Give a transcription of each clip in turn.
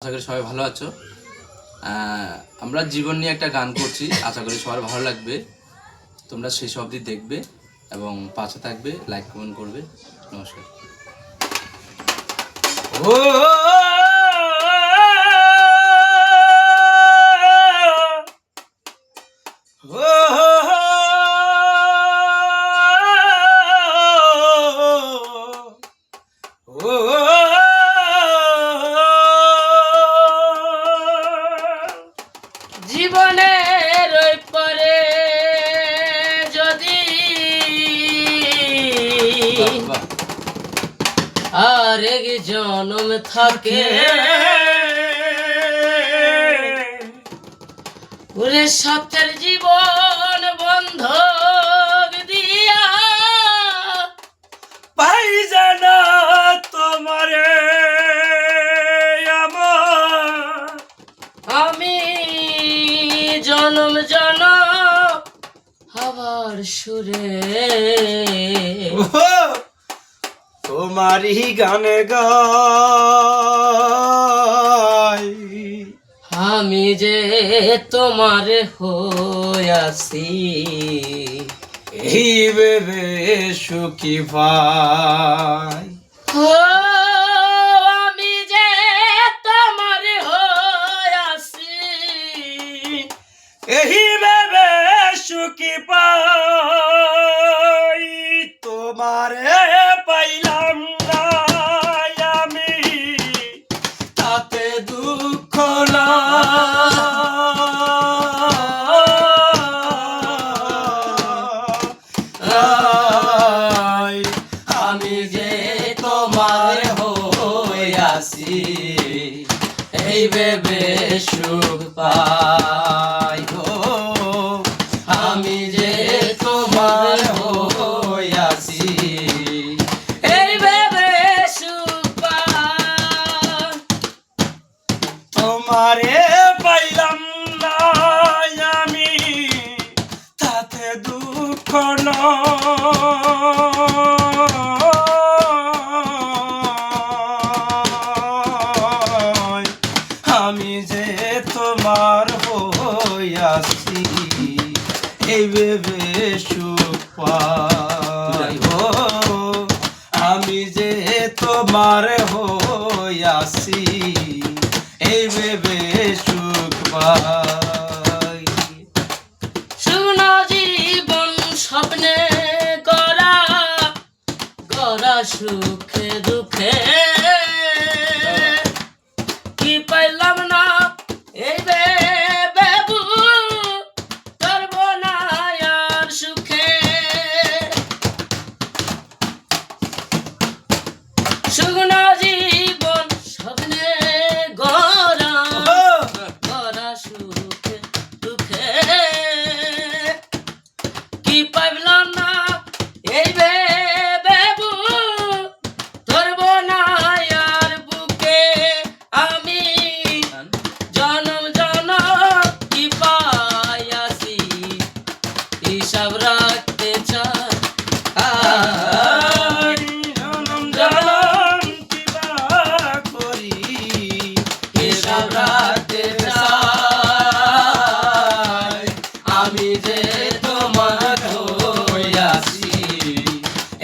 আশা করি সবাই ভালো আছো। আমরা জীবন নিয়ে একটা গান করছি, আশা করি সবার ভালো লাগবে। তোমরা শেষ অবধি দেখবে এবং পাশে থাকবে, লাইক কমেন্ট করবে। নমস্কার। জীবনের পরে যদি আরেক জন্ম থাকে, ওরে সত্যের জীবন বন্ধক দিয়া পাই জানা তোমারে আমি জনম জনম আবার সুরে তোমারই গানে গাই, আমি যে তোমার হইয়াছি এই ভেবে সুখী ভাই। আমি যে তোমার হইয়াছি এই ভেবে সুখী পাই, তোমারে পাইলাম না আমি তাতে দুঃখ না। আমি যে তোমার হইয়াছি এই ভেবে সুখ পাই গো, আমি যে তোমার হইয়াছি এই ভেবে সুখ পাই। তোমারে পাইলাম না আমি তাতে দুঃখ নয়, আমি যে তোমার হইয়াছি এই ভেবে সুখ পাই গো, আমি যে তোমার হইয়াছি এই ভেবে সুখ পাই। শুনো জীবন স্বপ্নে করা করা সুখে দুঃখে কি পাইলাম না এই ভেবে করবো না আর সুখে। শুনো জীবন স্বপ্নে গড়া গড়া সুখে দুঃখে কি পাইলাম না এই ভেবে ধরবো না আর বুকে। আমি জনম জনম কি পাইয়াছি হিসাব রাখতে চাই। জনম জনম কিবা করি হিসাব রাখতে চাই, আমি যে তোমার হইয়াছি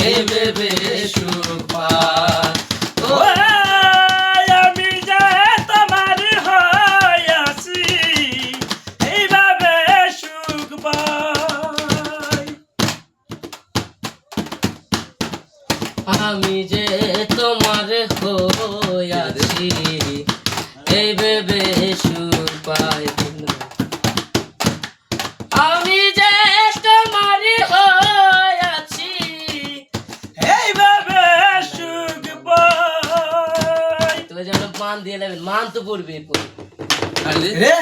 এই ভেবে সুখ পাই। আমি যে তোমার হইয়াছি এইভাবে সুখ পাই। আমি যে তোমার হইয়াছি এই ভেবে সুখ পাই। আমি যে তোমার হইয়াছি এইভাবে সুখ পাই। তো যেন মান দিয়ে নেবেন, মান তো পড়বে আর রে